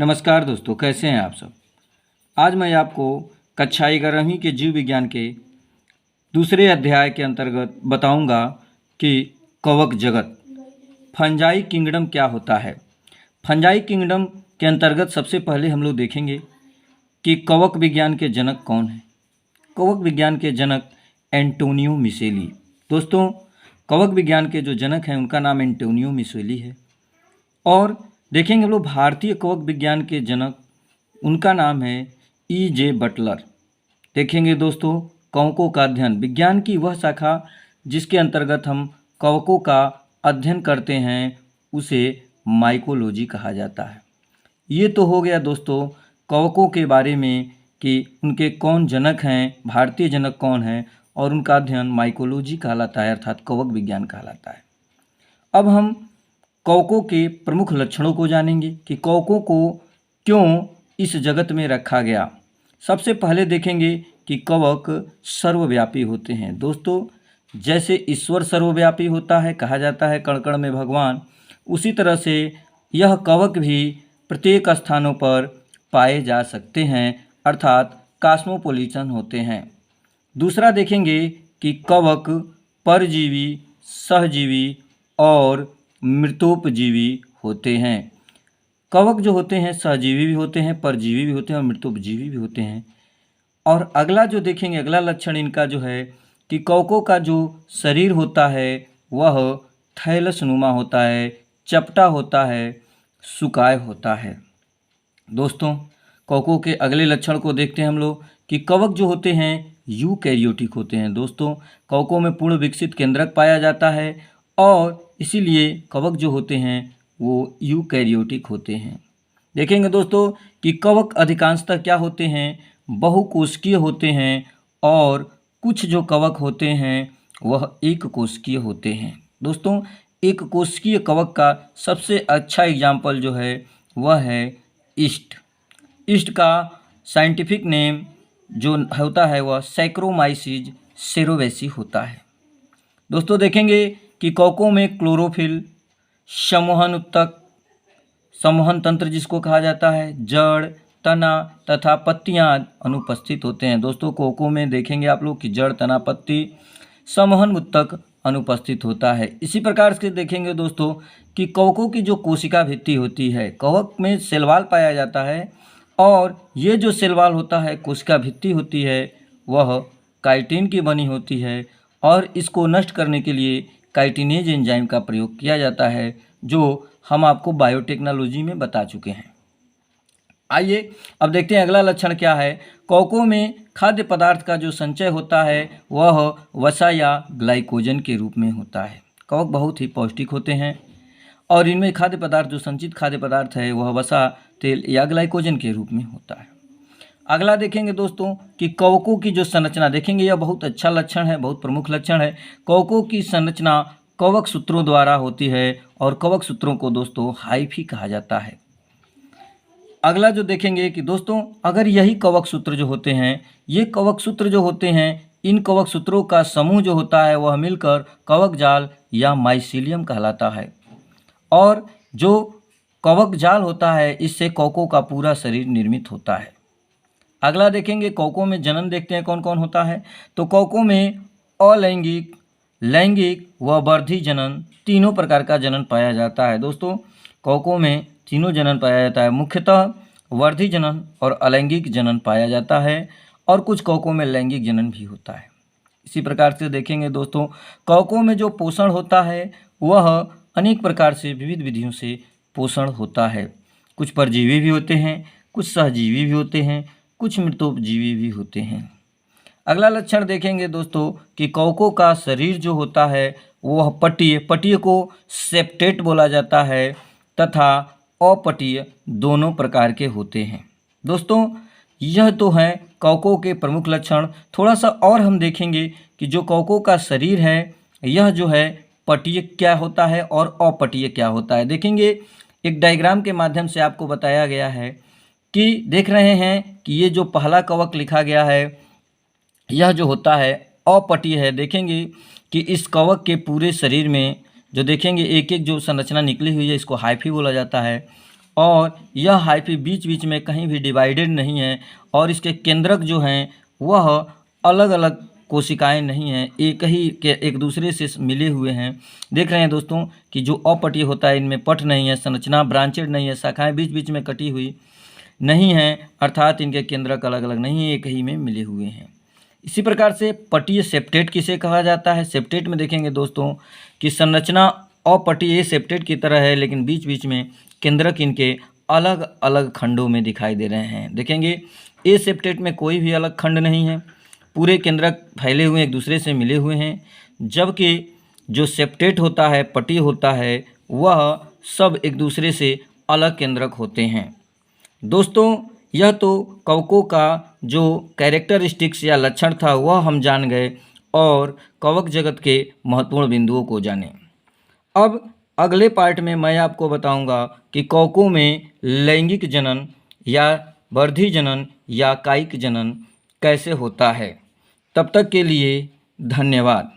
नमस्कार दोस्तों, कैसे हैं आप सब। आज मैं आपको कक्षा 11वीं के जीव विज्ञान के दूसरे अध्याय के अंतर्गत बताऊंगा कि कवक जगत फंजाई किंगडम क्या होता है। फंजाई किंगडम के अंतर्गत सबसे पहले हम लोग देखेंगे कि कवक विज्ञान के जनक कौन हैं। कवक विज्ञान के जनक एंटोनियो मिशेली। दोस्तों, कवक विज्ञान के जो जनक हैं उनका नाम एंटोनियो मिशेली है। और देखेंगे हम लोग भारतीय कवक विज्ञान के जनक, उनका नाम है E.J. बटलर। देखेंगे दोस्तों, कवकों का अध्ययन विज्ञान की वह शाखा जिसके अंतर्गत हम कवकों का अध्ययन करते हैं उसे माइकोलॉजी कहा जाता है। ये तो हो गया दोस्तों कवकों के बारे में कि उनके कौन जनक हैं, भारतीय जनक कौन हैं, और उनका अध्ययन माइकोलॉजी कहलाता है, अर्थात कवक विज्ञान कहलाता है। अब हम कवकों के प्रमुख लक्षणों को जानेंगे कि कवकों को क्यों इस जगत में रखा गया। सबसे पहले देखेंगे कि कवक सर्वव्यापी होते हैं। दोस्तों, जैसे ईश्वर सर्वव्यापी होता है, कहा जाता है कण कण में भगवान, उसी तरह से यह कवक भी प्रत्येक स्थानों पर पाए जा सकते हैं, अर्थात कॉस्मोपॉलिटन होते हैं। दूसरा देखेंगे कि कवक परजीवी, सहजीवी और मृतोपजीवी होते हैं। कवक जो होते हैं सहजीवी भी होते हैं, परजीवी भी होते हैं और मृतोपजीवी भी होते हैं। और अगला जो देखेंगे, अगला लक्षण इनका जो है कि कवकों का जो शरीर होता है वह थैलसनुमा होता है, चपटा होता है, सुकाय होता है। दोस्तों, कवकों के अगले लक्षण को देखते हैं हम लोग कि कवक जो होते हैं यूकैरियोटिक होते हैं। दोस्तों, कवकों में पूर्ण विकसित केंद्रक पाया जाता है और इसीलिए कवक जो होते हैं वो यूकैरियोटिक होते हैं। देखेंगे दोस्तों कि कवक अधिकांशतः क्या होते हैं, बहुकोशिकीय होते हैं, और कुछ जो कवक होते हैं वह एक कोशिकीय होते हैं। दोस्तों, एक कोशिकीय कवक का सबसे अच्छा एग्जाम्पल जो है वह है ईस्ट। ईस्ट का साइंटिफिक नेम जो होता है वह सैक्रोमाइसीज सेरोवेसी होता है। दोस्तों, देखेंगे कि कवकों में क्लोरोफिल, संवहन उत्तक, संवहन तंत्र जिसको कहा जाता है, जड़, तना तथा पत्तियां अनुपस्थित होते हैं। दोस्तों, कवकों में देखेंगे आप लोग कि जड़, तना, पत्ती, संवहन उत्तक अनुपस्थित होता है। इसी प्रकार से देखेंगे दोस्तों कि कवकों की जो कोशिका भित्ति होती है, कवक में सेलवाल पाया जाता है और ये जो सेलवाल होता है, कोशिका भित्ति होती है, वह काइटिन की बनी होती है और इसको नष्ट करने के लिए काइटिनेज एंजाइम का प्रयोग किया जाता है, जो हम आपको बायोटेक्नोलॉजी में बता चुके हैं। आइए अब देखते हैं अगला लक्षण क्या है। कवकों में खाद्य पदार्थ का जो संचय होता है वह वसा या ग्लाइकोजन के रूप में होता है। कवक बहुत ही पौष्टिक होते हैं और इनमें खाद्य पदार्थ, जो संचित खाद्य पदार्थ है वह वसा, तेल या ग्लाइकोजन के रूप में होता है। अगला देखेंगे दोस्तों कि कवकों की जो संरचना, देखेंगे यह बहुत अच्छा लक्षण है, बहुत प्रमुख लक्षण है। कवकों की संरचना कवक सूत्रों द्वारा होती है और कवक सूत्रों को दोस्तों हाइफी कहा जाता है। अगला जो देखेंगे कि दोस्तों अगर यही कवक सूत्र जो होते हैं, ये कवक सूत्र जो होते हैं, इन कवक सूत्रों का समूह जो होता है वह मिलकर कवक जाल या माइसीलियम कहलाता है। और जो कवक जाल होता है इससे कवकों का पूरा शरीर निर्मित होता है। अगला देखेंगे कवकों में जनन, देखते हैं कौन कौन होता है। तो कवकों में अलैंगिक, लैंगिक व वर्धी जनन तीनों प्रकार का जनन पाया जाता है। दोस्तों, कवकों में तीनों जनन पाया जाता है, मुख्यतः वर्धी जनन और अलैंगिक जनन पाया जाता है और कुछ कवकों में लैंगिक जनन भी होता है। इसी प्रकार से देखेंगे दोस्तों कवकों में जो पोषण होता है वह अनेक प्रकार से विविध विधियों से पोषण होता है। कुछ परजीवी भी होते हैं, कुछ सहजीवी भी होते हैं, कुछ मृतोपजीवी भी होते हैं। अगला लक्षण देखेंगे दोस्तों कि कवकों का शरीर जो होता है वह पटीय, पटीय को सेप्टेट बोला जाता है, तथा अपटीय दोनों प्रकार के होते हैं। दोस्तों, यह तो हैं कवकों के प्रमुख लक्षण। थोड़ा सा और हम देखेंगे कि जो कवकों का शरीर है यह जो है पटीय क्या होता है और अपटीय क्या होता है। देखेंगे एक डायग्राम के माध्यम से आपको बताया गया है कि देख रहे हैं कि ये जो पहला कवक लिखा गया है यह जो होता है अपटीय है। देखेंगे कि इस कवक के पूरे शरीर में जो देखेंगे एक एक जो संरचना निकली हुई है इसको हाइफी बोला जाता है। और यह हाइफी बीच बीच में कहीं भी डिवाइडेड नहीं है और इसके केंद्रक जो हैं वह अलग अलग कोशिकाएं नहीं हैं, एक ही के एक दूसरे से मिले हुए हैं। देख रहे हैं दोस्तों कि जो अपटी होता है इनमें पट नहीं है, संरचना ब्रांचेड नहीं है, शाखाएं बीच बीच में कटी हुई नहीं हैं, अर्थात इनके केंद्रक अलग अलग नहीं है, एक ही में मिले हुए हैं। इसी प्रकार से पटीय सेप्टेट किसे कहा जाता है? सेप्टेट में देखेंगे दोस्तों कि संरचना अपटीय सेप्टेट की तरह है, लेकिन बीच बीच में केंद्रक इनके अलग अलग खंडों में दिखाई दे रहे हैं। देखेंगे ए सेप्टेट में कोई भी अलग खंड नहीं है, पूरे केंद्रक फैले हुए एक दूसरे से मिले हुए हैं, जबकि जो सेप्टेट होता है, पटी होता है, वह सब एक दूसरे से अलग केंद्रक होते हैं। दोस्तों यह तो कवकों का जो कैरेक्टरिस्टिक्स या लक्षण था वह हम जान गए और कवक जगत के महत्वपूर्ण बिंदुओं को जाने। अब अगले पार्ट में मैं आपको बताऊंगा कि कवकों में लैंगिक जनन या वर्धी जनन या कायिक जनन कैसे होता है। तब तक के लिए धन्यवाद।